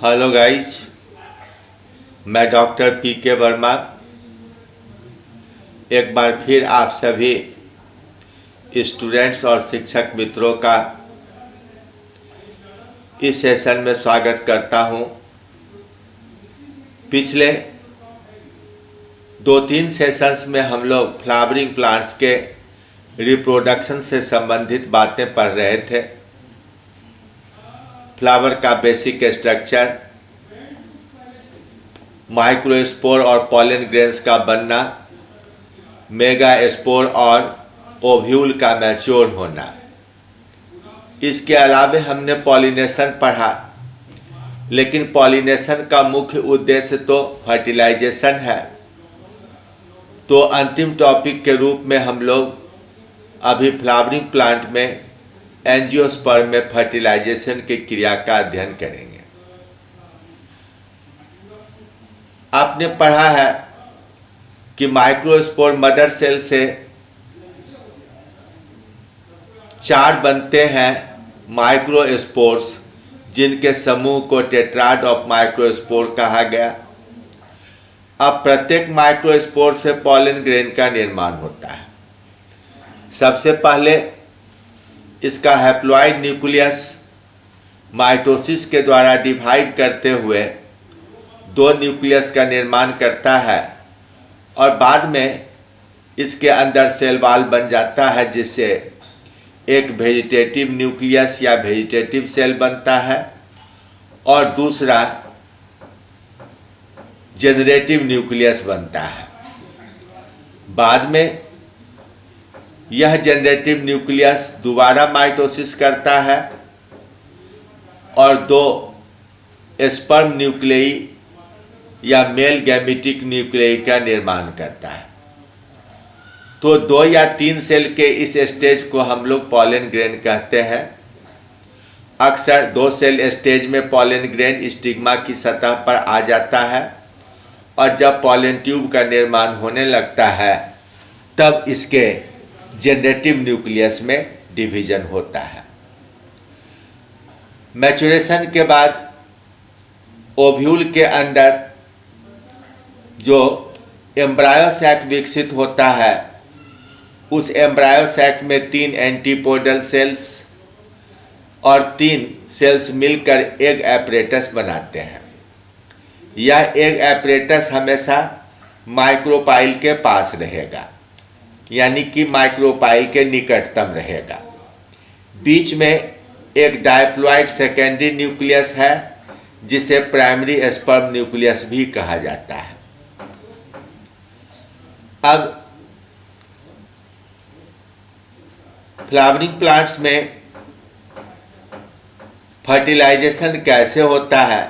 Hello guys, मैं doctor P के वर्मा एक बार फिर आप सभी स्टूडेंट्स और शिक्षक मित्रों का इस सेशन में स्वागत करता हूं। पिछले 2-3 सेशंस में हम लोग फ्लावरिंग प्लांट्स के रिप्रोडक्शन से संबंधित बातें पढ़ रहे थे। फ्लावर का बेसिक स्ट्रक्चर, माइक्रोस्पोर और पॉलन ग्रेन्स का बनना, मेगा स्पोर और ओव्यूल का मैच्योर होना। इसके अलावा हमने पॉलिनेशन पढ़ा, लेकिन पॉलिनेशन का मुख्य उद्देश्य तो फर्टिलाइजेशन है। तो अंतिम टॉपिक के रूप में हम लोग अभी फ्लावरिंग प्लांट में एंजियोस्पर्म में फर्टिलाइजेशन की क्रिया का अध्ययन करेंगे। आपने पढ़ा है कि माइक्रोस्पोर मदर सेल से 4 बनते हैं माइक्रोस्पोर्स, जिनके समूह को टेट्राड ऑफ माइक्रोस्पोर कहा गया। अब प्रत्येक माइक्रोस्पोर से पॉलन ग्रेन का निर्माण होता है। सबसे पहले इसका हैप्लॉइड न्यूक्लियस माइटोसिस के द्वारा डिवाइड करते हुए 2 न्यूक्लियस का निर्माण करता है और बाद में इसके अंदर सेल वॉल बन जाता है, जिससे एक वेजिटेटिव न्यूक्लियस या वेजिटेटिव सेल बनता है और दूसरा जनरेटिव न्यूक्लियस बनता है। बाद में यह जनरेटिव न्यूक्लियस दोबारा माइटोसिस करता है और 2 स्पर्म न्यूक्लियई या मेल गैमेटिक न्यूक्लियई का निर्माण करता है। तो 2 या 3 सेल के इस स्टेज को हम लोग पॉलन ग्रेन कहते हैं। अक्सर 2 सेल स्टेज में पॉलन ग्रेन स्टिग्मा की सतह पर आ जाता है और जब पॉलन ट्यूब का निर्माण होने लगता है तब इसके जनरेटिव न्यूक्लियस में डिवीजन होता है। मैच्योरेशन के बाद ओव्यूल के अंदर जो एम्ब्रायो सैक विकसित होता है, उस एम्ब्रायो सैक में 3 एंटीपोडल सेल्स और 3 सेल्स मिलकर एग एपरेटस बनाते हैं। यह एग एपरेटस हमेशा माइक्रोपाइल के पास रहेगा, यानी कि माइक्रोपाइल के निकटतम रहेगा। बीच में एक डायप्लॉइड सेकेंडरी न्यूक्लियस है, जिसे प्राइमरी स्पर्म न्यूक्लियस भी कहा जाता है। अब फ्लावरिंग प्लांट्स में फर्टिलाइजेशन कैसे होता है,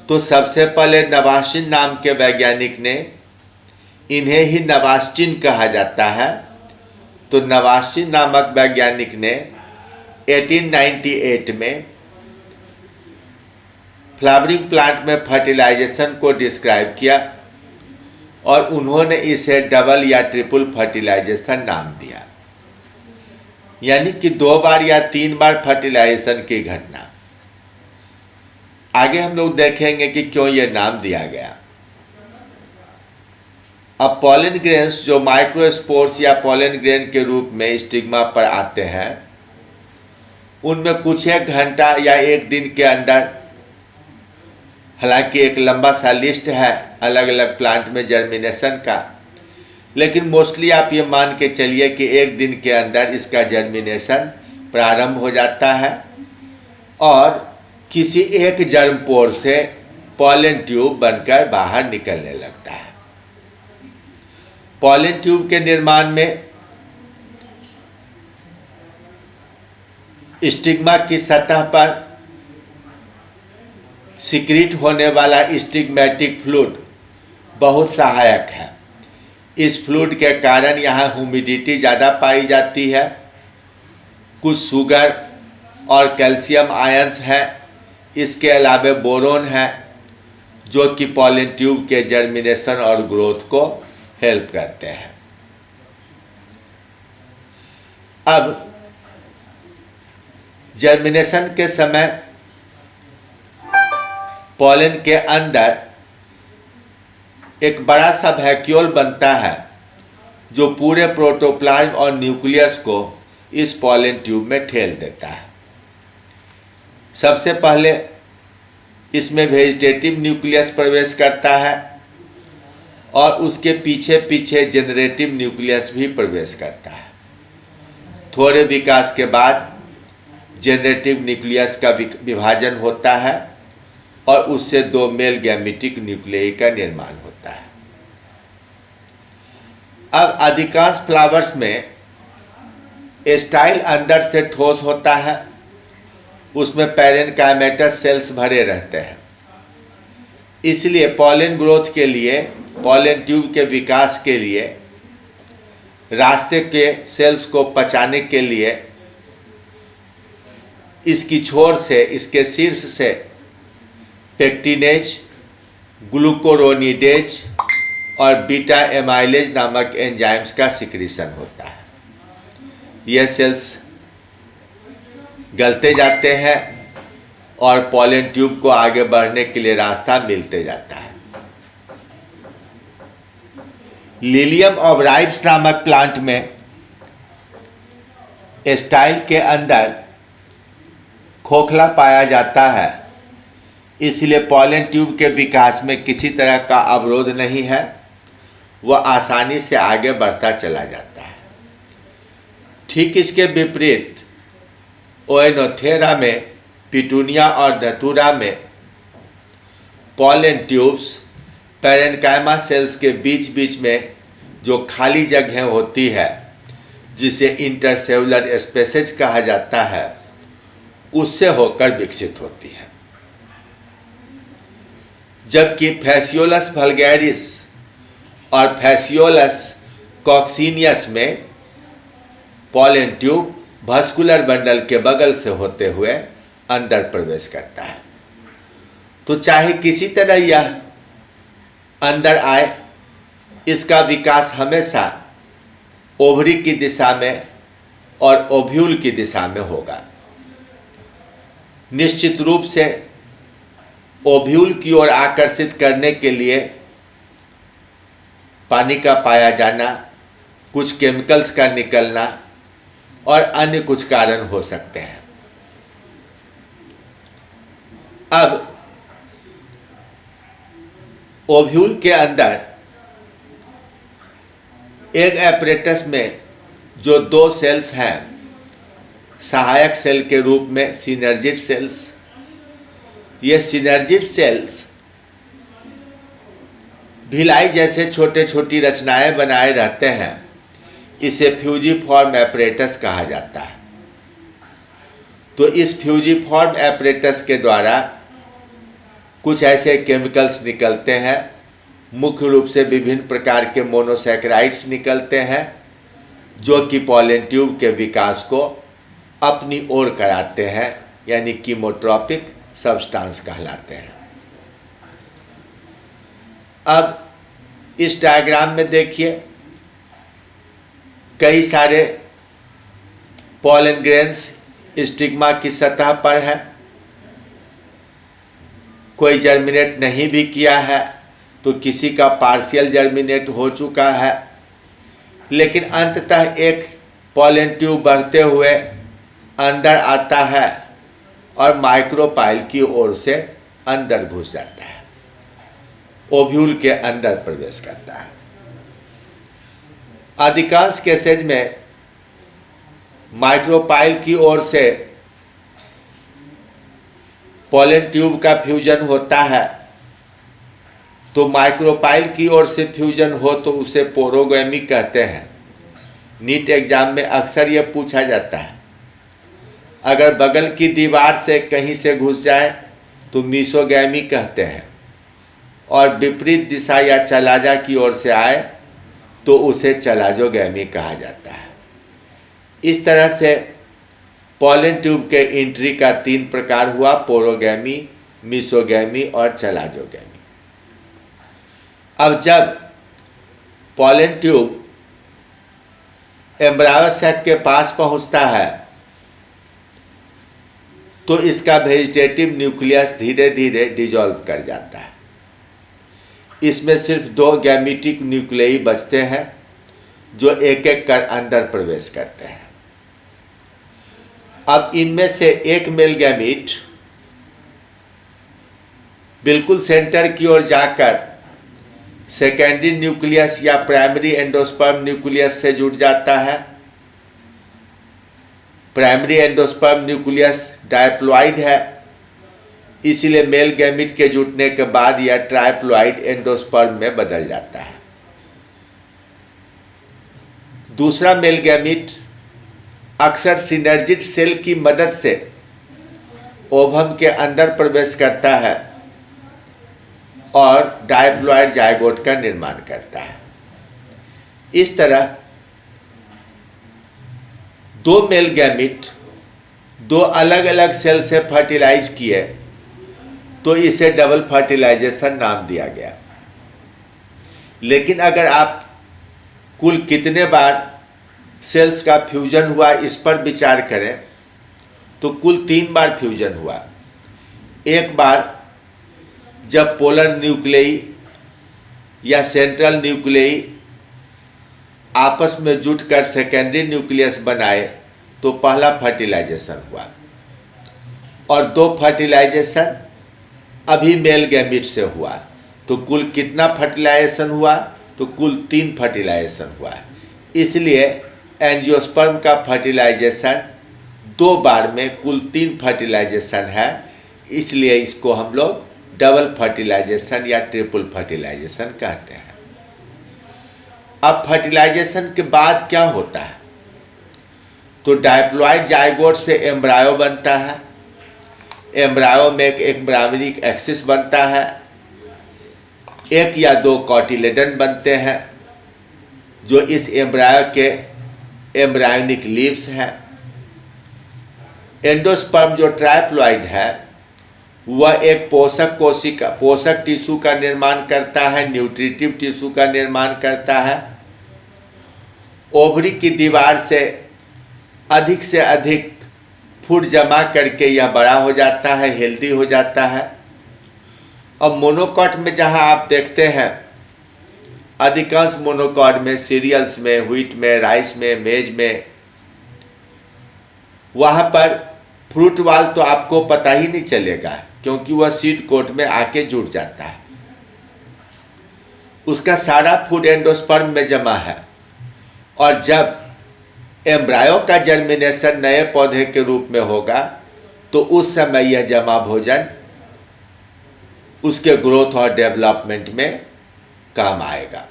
तो सबसे पहले नवासिन नाम के वैज्ञानिक ने, इन्हें ही नवास्चिन कहा जाता है, तो नवास्चिन नामक वैज्ञानिक ने 1898 में फ्लावरिंग प्लांट में फर्टिलाइजेशन को डिस्क्राइब किया और उन्होंने इसे डबल या ट्रिपल फर्टिलाइजेशन नाम दिया, यानी कि 2 बार या 3 बार फर्टिलाइजेशन की घटना। आगे हम लोग देखेंगे कि क्यों ये नाम दिया गया। अब पॉलन ग्रेन्स जो माइक्रोस्पोर्स या पॉलन ग्रेन के रूप में स्टिग्मा पर आते हैं, उनमें कुछ 1 घंटा या 1 दिन के अंदर, हालांकि एक लंबा सा लिस्ट है अलग अलग प्लांट में जर्मिनेशन का, लेकिन मोस्टली आप ये मान के चलिए कि 1 दिन के अंदर इसका जर्मिनेशन प्रारंभ हो जाता है और किसी एक जर्मपोर से पॉलन ट्यूब बनकर बाहर निकलने लगता है। पॉलन ट्यूब के निर्माण में स्टिग्मा की सतह पर सिक्रीट होने वाला स्टिग्मेटिक फ्लूइड बहुत सहायक है। इस फ्लूइड के कारण यहाँ ह्यूमिडिटी ज़्यादा पाई जाती है, कुछ शुगर और कैल्शियम आयंस है, इसके अलावा बोरोन है, जो कि पॉलन ट्यूब के जर्मिनेशन और ग्रोथ को हेल्प करते हैं। अब जर्मिनेशन के समय पॉलन के अंदर एक बड़ा सा वैक्यूल बनता है जो पूरे प्रोटोप्लाज्म और न्यूक्लियस को इस पॉलन ट्यूब में ठेल देता है। सबसे पहले इसमें वेजिटेटिव न्यूक्लियस प्रवेश करता है और उसके पीछे पीछे जनरेटिव न्यूक्लियस भी प्रवेश करता है। थोड़े विकास के बाद जनरेटिव न्यूक्लियस का विभाजन होता है और उससे 2 मेल गैमेटिक न्यूक्लियाई का निर्माण होता है। अब अधिकांश फ्लावर्स में स्टाइल अंदर से ठोस होता है, उसमें पैरेनकाइमेटस सेल्स भरे रहते हैं। इसलिए पॉलन ग्रोथ के लिए, पॉलन ट्यूब के विकास के लिए, रास्ते के सेल्स को पचाने के लिए इसकी छोर से, इसके शीर्ष से पेक्टिनेज, ग्लूकोरोनिडेज और बीटा एमाइलेज नामक एंजाइम्स का सिक्रीशन होता है। यह सेल्स गलते जाते हैं और पॉलन ट्यूब को आगे बढ़ने के लिए रास्ता मिलते जाता है। लिलियम ओबराइब्स नामक प्लांट में स्टाइल के अंदर खोखला पाया जाता है, इसलिए पॉलन ट्यूब के विकास में किसी तरह का अवरोध नहीं है, वह आसानी से आगे बढ़ता चला जाता है। ठीक इसके विपरीत ओएनोथेरा में, पिटूनिया और धतूरा में पॉलन ट्यूब्स पैरेन्काइमा सेल्स के बीच बीच में जो खाली जगह होती है, जिसे इंटरसेलुलर स्पेसेज कहा जाता है, उससे होकर विकसित होती है। जबकि फैसियोलस वल्गैरिस और फैसियोलस कॉक्सिनियस में पॉलन ट्यूब वास्कुलर बंडल के बगल से होते हुए अंदर प्रवेश करता है। तो चाहे किसी तरह यह अंदर आए, इसका विकास हमेशा ओवरी की दिशा में और ओव्यूल की दिशा में होगा। निश्चित रूप से ओव्यूल की ओर आकर्षित करने के लिए पानी का पाया जाना, कुछ केमिकल्स का निकलना और अन्य कुछ कारण हो सकते हैं। अब ओव्यूल के अंदर एग एपरेटस में जो 2 सेल्स हैं सहायक सेल के रूप में, सिनर्जिड सेल्स, ये सिनर्जिड सेल्स भिलाई जैसे छोटे छोटी रचनाएं बनाए रहते हैं। इसे फ्यूजिफॉर्म एपरेटस कहा जाता है। तो इस फ्यूजिफॉर्म एपरेटस के द्वारा कुछ ऐसे केमिकल्स निकलते हैं, मुख्य रूप से विभिन्न प्रकार के मोनोसैकेराइड्स निकलते हैं, जो कि पॉलन ट्यूब के विकास को अपनी ओर कराते हैं, यानी कीमोट्रॉपिक सब्सटेंस कहलाते हैं। अब इस डायग्राम में देखिए, कई सारे पॉलन ग्रेन्स स्टिग्मा की सतह पर है, कोई जर्मिनेट नहीं भी किया है, तो किसी का पार्शियल जर्मिनेट हो चुका है, लेकिन अंततः एक पॉलन ट्यूब बढ़ते हुए अंदर आता है और माइक्रोपाइल की ओर से अंदर घुस जाता है, ओव्यूल के अंदर प्रवेश करता है। अधिकांश केसेज में माइक्रोपाइल की ओर से पॉलन ट्यूब का फ्यूजन होता है। तो माइक्रोपाइल की ओर से फ्यूजन हो तो उसे पोरोगैमी कहते हैं। नीट एग्जाम में अक्सर यह पूछा जाता है। अगर बगल की दीवार से कहीं से घुस जाए तो मीसोगैमी कहते हैं, और विपरीत दिशा या चलाजा की ओर से आए तो उसे चलाजोगैमी कहा जाता है। इस तरह से पॉलन ट्यूब के एंट्री का 3 प्रकार हुआ, पोरोगैमी, मीसोगैमी और चलाजोगैमी। अब जब पॉलन ट्यूब एम्ब्रायो सैक के पास पहुंचता है तो इसका वेजिटेटिव न्यूक्लियस धीरे धीरे डिजॉल्व कर जाता है। इसमें सिर्फ 2 गैमेटिक न्यूक्लियाई बचते हैं जो एक एक कर अंदर प्रवेश करते हैं। अब इनमें से एक मेल गैमीट बिल्कुल सेंटर की ओर जाकर सेकेंडरी न्यूक्लियस या प्राइमरी एंडोस्पर्म न्यूक्लियस से जुड़ जाता है। प्राइमरी एंडोस्पर्म न्यूक्लियस डायप्लॉइड है, इसलिए मेल गैमीट के जुटने के बाद यह ट्राइप्लॉइड एंडोस्पर्म में बदल जाता है। दूसरा मेल गैमीट अक्सर सिनर्जिड सेल की मदद से ओवम के अंदर प्रवेश करता है और डायप्लॉइड जायगोट का निर्माण करता है। इस तरह 2 मेल गैमीट 2 अलग अलग सेल से फर्टिलाइज किए तो इसे डबल फर्टिलाइजेशन नाम दिया गया। लेकिन अगर आप कुल कितने बार सेल्स का फ्यूजन हुआ इस पर विचार करें तो कुल 3 बार फ्यूजन हुआ। एक बार जब पोलर न्यूक्लियाई या सेंट्रल न्यूक्लियाई आपस में जुटकर सेकेंडरी न्यूक्लियस बनाए तो पहला फर्टिलाइजेशन हुआ, और 2 फर्टिलाइजेशन अभी मेल गैमीट से हुआ। तो कुल कितना फर्टिलाइजेशन हुआ? तो कुल 3 फर्टिलाइजेशन हुआ। इसलिए एंजियोस्पर्म का फर्टिलाइजेशन 2 बार में कुल 3 फर्टिलाइजेशन है, इसलिए इसको हम लोग डबल फर्टिलाइजेशन या ट्रिपल फर्टिलाइजेशन कहते हैं। अब फर्टिलाइजेशन के बाद क्या होता है? तो डायप्लॉइड जायगोट से एम्ब्रायो बनता है। एम्ब्रायो में एक एम्ब्रायोनिक एक्सिस बनता है, 1 या 2 कॉटिलेडन बनते हैं जो इस एम्ब्रायो के एम्ब्रायोनिक लीव्स हैं। एंडोस्पर्म जो ट्राइप्लॉइड है वह एक पोषक टिश्यू का निर्माण करता है, न्यूट्रिटिव टिश्यू का निर्माण करता है। ओवरी की दीवार से अधिक फूड जमा करके यह बड़ा हो जाता है, हेल्दी हो जाता है। अब मोनोकॉट में जहां आप देखते हैं अधिकांश मोनोकॉट में सीरियल्स में, व्हीट में, राइस में, मेज में, वहां पर फ्रूट वाल तो आपको पता ही नहीं चलेगा क्योंकि वह सीड कोट में आके जुड़ जाता है। उसका सारा फूड एंडोस्पर्म में जमा है, और जब एम्ब्रायो का जर्मिनेशन नए पौधे के रूप में होगा तो उस समय यह जमा भोजन उसके ग्रोथ और डेवलपमेंट में काम आएगा।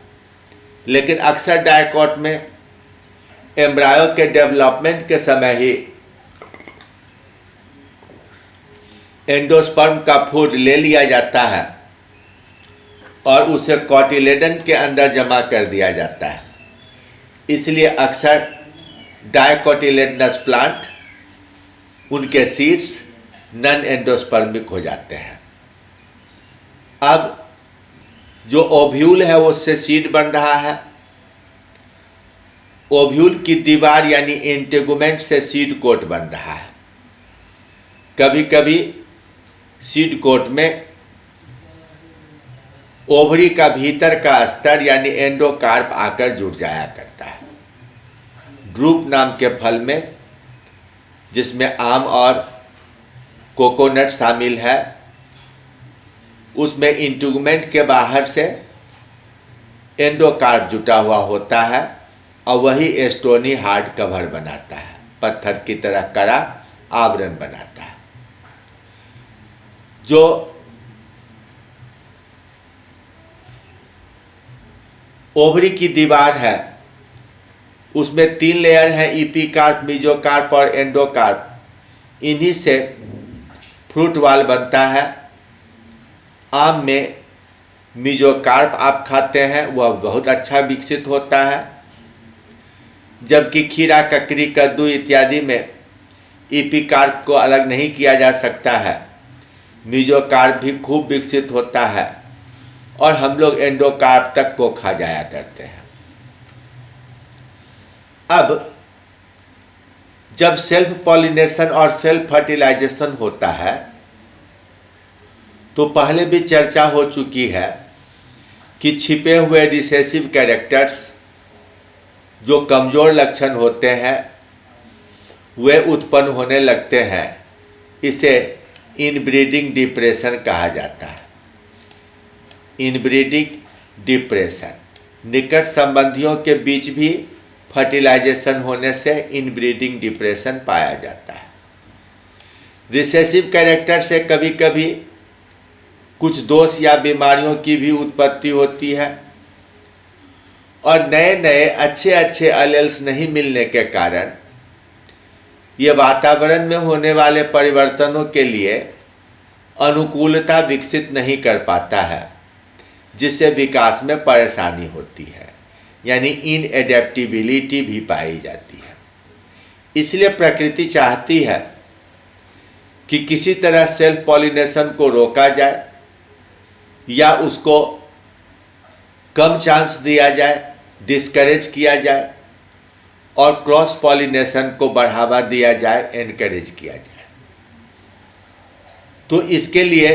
लेकिन अक्सर डायकॉट में एम्ब्रायो के डेवलपमेंट के समय ही एंडोस्पर्म का फूड ले लिया जाता है और उसे कॉटिलेडन के अंदर जमा कर दिया जाता है। इसलिए अक्सर डायकोटिलेडनस प्लांट उनके सीड्स नॉन एंडोस्पर्मिक हो जाते हैं। अब जो ओव्यूल है उससे सीड बन रहा है। ओव्यूल की दीवार यानी इंटेगुमेंट से सीड कोट बन रहा है। कभी कभी सीड कोट में ओवरी का भीतर का स्तर यानी एंडोकार्प आकर जुड़ जाया करता है। ड्रूप नाम के फल में, जिसमें आम और कोकोनट शामिल है, उसमें इंटेगुमेंट के बाहर से एंडोकार्प जुटा हुआ होता है और वही स्टोनी हार्ड कवर बनाता है, पत्थर की तरह कड़ा आवरण बनाता है। जो ओवरी की दीवार है उसमें 3 लेयर हैं, इपीकार्प, मीजोकार्प और एंडोकार्प। इन्हीं से फ्रूट वाल बनता है। आम में मीजोकार्प आप खाते हैं, वह बहुत अच्छा विकसित होता है, जबकि खीरा, ककड़ी, कद्दू इत्यादि में इपीकार्प को अलग नहीं किया जा सकता है। मीजोकार्प भी खूब विकसित होता है और हम लोग एंडोकार्प तक को खा जाया करते हैं। अब जब सेल्फ पॉलिनेशन और सेल्फ फर्टिलाइजेशन होता है तो पहले भी चर्चा हो चुकी है कि छिपे हुए रिसेसिव कैरेक्टर्स जो कमज़ोर लक्षण होते हैं वे उत्पन्न होने लगते हैं। इसे इनब्रीडिंग डिप्रेशन कहा जाता है। इनब्रीडिंग डिप्रेशन निकट संबंधियों के बीच भी फर्टिलाइजेशन होने से इनब्रीडिंग डिप्रेशन पाया जाता है। रिसेसिव कैरेक्टर से कभी कभी कुछ दोष या बीमारियों की भी उत्पत्ति होती है और नए नए अच्छे अच्छे एलेल्स नहीं मिलने के कारण ये वातावरण में होने वाले परिवर्तनों के लिए अनुकूलता विकसित नहीं कर पाता है, जिससे विकास में परेशानी होती है, यानी इनएडेप्टिबिलिटी भी पाई जाती है। इसलिए प्रकृति चाहती है कि किसी तरह सेल्फ पॉलिनेशन को रोका जाए या उसको कम चांस दिया जाए, डिस्करेज किया जाए और क्रॉस पॉलिनेशन को बढ़ावा दिया जाए, एनकरेज किया जाए। तो इसके लिए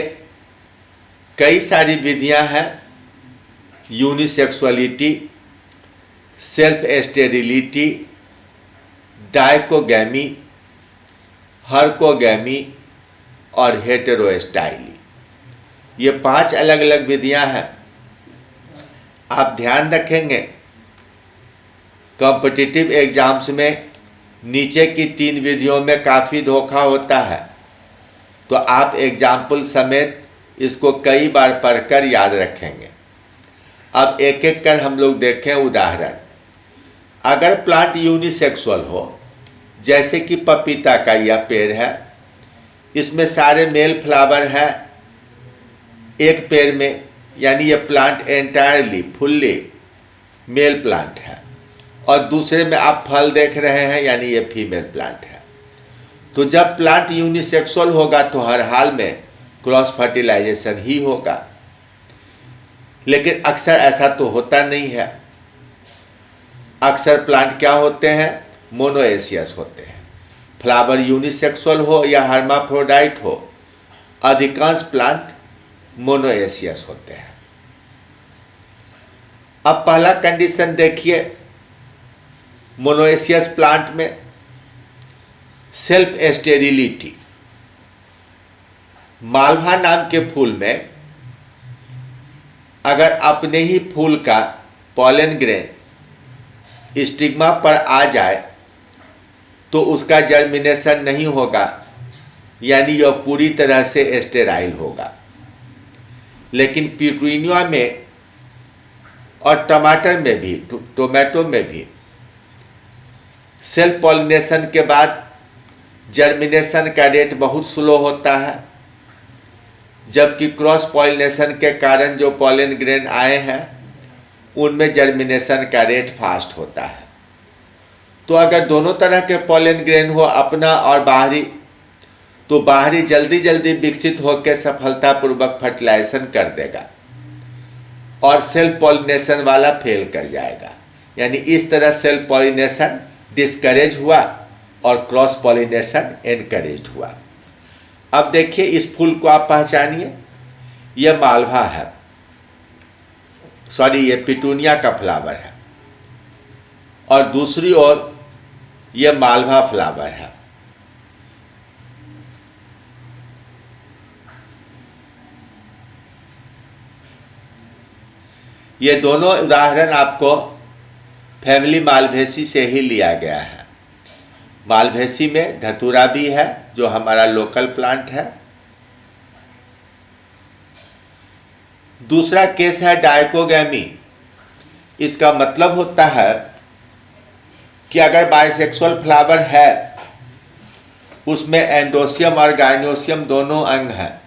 कई सारी विधियां हैं। यूनिसेक्सुअलिटी, सेल्फ स्टेरिलिटी, डाइकोगैमी, हर्कोगैमी और हेटेरोस्टाइली, ये 5 अलग अलग विधियां हैं। आप ध्यान रखेंगे कॉम्पिटिटिव एग्जाम्स में नीचे की 3 विधियों में काफ़ी धोखा होता है, तो आप एग्जाम्पल समेत इसको कई बार पढ़कर याद रखेंगे। अब एक एक कर हम लोग देखें उदाहरण। अगर प्लांट यूनिसेक्सुअल हो, जैसे कि पपीता का यह पेड़ है, इसमें सारे मेल फ्लावर हैं एक पेड़ में, यानी यह plant entirely fully male plant है, और दूसरे में आप फल देख रहे हैं, यानी ये फीमेल प्लांट है। तो जब प्लांट यूनिसेक्सुअल होगा तो हर हाल में क्रॉस फर्टिलाइजेशन ही होगा, लेकिन अक्सर ऐसा तो होता नहीं है। अक्सर प्लांट क्या होते हैं, मोनोएसियस होते हैं। फ्लावर यूनिसेक्सुअल हो या हर्माफ्रोडाइट हो, अधिकांश प्लांट मोनोएसियस होते हैं। अब पहला कंडीशन देखिए, मोनोएसियस प्लांट में सेल्फ स्टेरिलिटी। मालवा नाम के फूल में अगर अपने ही फूल का पॉलन ग्रेन स्टिग्मा पर आ जाए तो उसका जर्मिनेशन नहीं होगा, यानी यह पूरी तरह से स्टेराइल होगा। लेकिन पिटूनिया में और टमाटर में भी, टोमेटो में भी सेल्फ पॉलिनेशन के बाद जर्मिनेशन का रेट बहुत स्लो होता है, जबकि क्रॉस पॉलिनेशन के कारण जो पॉलन ग्रेन आए हैं उनमें जर्मिनेशन का रेट फास्ट होता है। तो अगर दोनों तरह के पॉलन ग्रेन हो, अपना और बाहरी, तो बाहरी जल्दी जल्दी विकसित होकर सफलतापूर्वक फर्टिलाइजेशन कर देगा और सेल्फ पॉलिनेशन वाला फेल कर जाएगा। यानी इस तरह सेल्फ पॉलिनेशन डिस्करेज हुआ और क्रॉस पॉलिनेशन एनकरेज हुआ। अब देखिए इस फूल को आप पहचानिए, यह मालवा है, सॉरी ये पिटूनिया का फ्लावर है, और दूसरी ओर यह मालवा फ्लावर है। ये दोनों उदाहरण आपको फैमिली मालवेसी से ही लिया गया है। मालवेसी में धतूरा भी है जो हमारा लोकल प्लांट है। दूसरा केस है डाइकोगैमी। इसका मतलब होता है कि अगर बाइसेक्सुअल फ्लावर है, उसमें एंडोसियम और गाइनोसियम दोनों अंग हैं,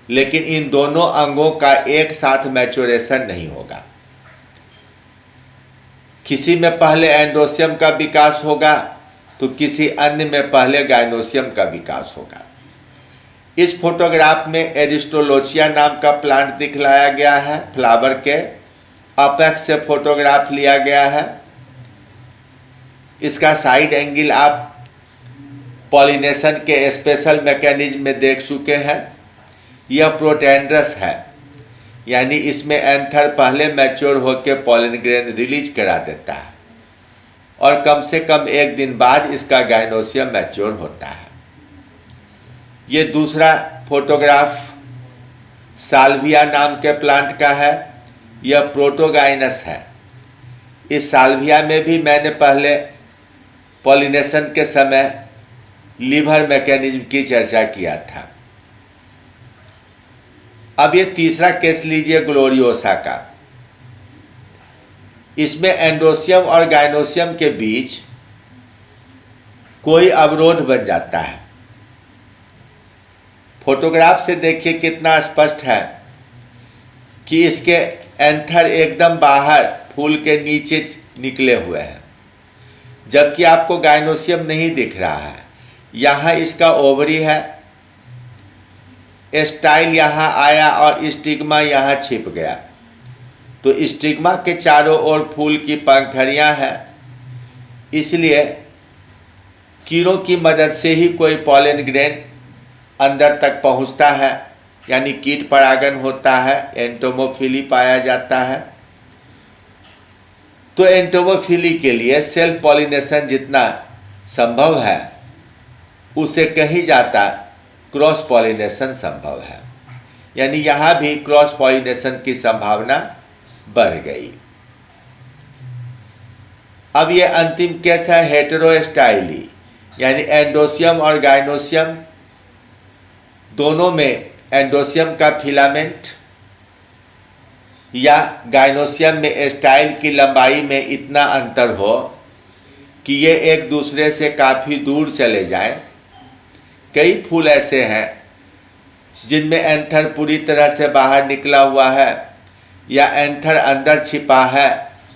लेकिन इन दोनों अंगों का एक साथ मैच्योरेशन नहीं होगा। किसी में पहले एंडोसियम का विकास होगा तो किसी अन्य में पहले गाइनोसियम का विकास होगा। इस फोटोग्राफ में एरिस्टोलोचिया नाम का प्लांट दिखलाया गया है। फ्लावर के अपेक्स से फोटोग्राफ लिया गया है। इसका साइड एंगल आप पॉलिनेशन के स्पेशल मैकेनिज्म में देख चुके हैं। यह प्रोटेंड्रस है, यानी इसमें एंथर पहले मैच्योर होकर पॉलन ग्रेन रिलीज करा देता है और कम से कम 1 दिन बाद इसका गाइनोसियम मैच्योर होता है। ये दूसरा फोटोग्राफ साल्विया नाम के प्लांट का है। यह प्रोटोगाइनस है। इस साल्विया में भी मैंने पहले पॉलिनेशन के समय लीवर मैकेनिज्म की चर्चा किया था। अब ये तीसरा केस लीजिए ग्लोरियोसा का। इसमें एंडोसियम और गाइनोसियम के बीच कोई अवरोध बन जाता है। फोटोग्राफ से देखिए कितना स्पष्ट है कि इसके एंथर एकदम बाहर फूल के नीचे निकले हुए हैं, जबकि आपको गाइनोसियम नहीं दिख रहा है। यहाँ इसका ओवरी है, स्टाइल यहाँ आया और स्टिग्मा यहाँ छिप गया। तो स्टिग्मा के चारों ओर फूल की पंखुड़ियाँ हैं, इसलिए कीड़ों की मदद से ही कोई पॉलन ग्रेन अंदर तक पहुँचता है, यानी कीट परागन होता है, एंटोमोफिली पाया जाता है। तो एंटोमोफिली के लिए सेल्फ पॉलिनेशन जितना संभव है उसे कहीं ज़्यादा क्रॉस पॉलिनेशन संभव है, यानी यहाँ भी क्रॉस पॉलिनेशन की संभावना बढ़ गई। अब ये अंतिम केस है हेटेरोस्टाइली, यानी एंडोसियम और गाइनोसियम दोनों में एंडोसियम का फिलामेंट या गाइनोसियम में स्टाइल की लंबाई में इतना अंतर हो कि ये एक दूसरे से काफ़ी दूर चले जाएं। कई फूल ऐसे हैं जिनमें एंथर पूरी तरह से बाहर निकला हुआ है या एंथर अंदर छिपा है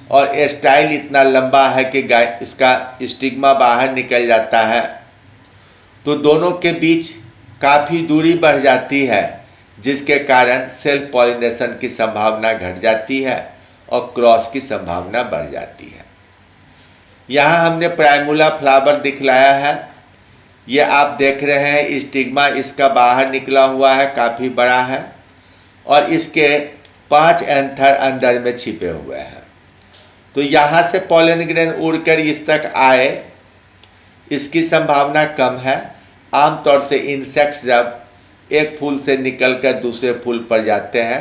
और स्टाइल इतना लंबा है कि इसका स्टिग्मा बाहर निकल जाता है। तो दोनों के बीच काफ़ी दूरी बढ़ जाती है, जिसके कारण सेल्फ पॉलिनेशन की संभावना घट जाती है और क्रॉस की संभावना बढ़ जाती है। यहाँ हमने प्राइमुला फ्लावर दिखलाया है। ये आप देख रहे हैं स्टिग्मा इसका बाहर निकला हुआ है, काफ़ी बड़ा है और इसके 5 एंथर अंदर में छिपे हुए हैं। तो यहाँ से पॉलन ग्रेन उड़कर इस तक आए, इसकी संभावना कम है। आमतौर से इंसेक्ट्स जब एक फूल से निकलकर दूसरे फूल पर जाते हैं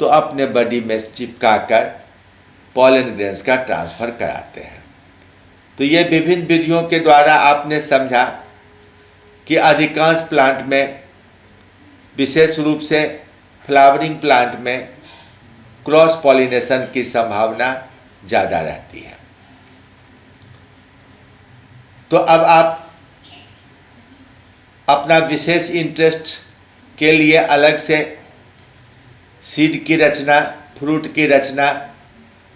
तो अपने बॉडी में चिपकाकर पॉलन ग्रेन्स का ट्रांसफ़र कराते हैं। तो ये विभिन्न विधियों के द्वारा आपने समझा कि अधिकांश प्लांट में, विशेष रूप से फ्लावरिंग प्लांट में, क्रॉस पॉलिनेशन की संभावना ज़्यादा रहती है। तो अब आप अपना विशेष इंटरेस्ट के लिए अलग से सीड की रचना, फ्रूट की रचना,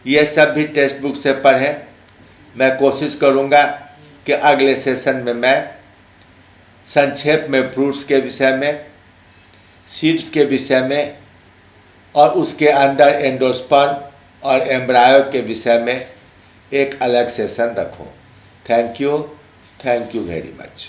ये सब भी टेक्स्ट बुक से पढ़ें। मैं कोशिश करूँगा कि अगले सेशन में मैं संक्षेप में फ्रूट्स के विषय में, सीड्स के विषय में और उसके अंदर एंडोस्पर्म और एम्ब्रायो के विषय में एक अलग सेशन रखूँ। Thank you very much.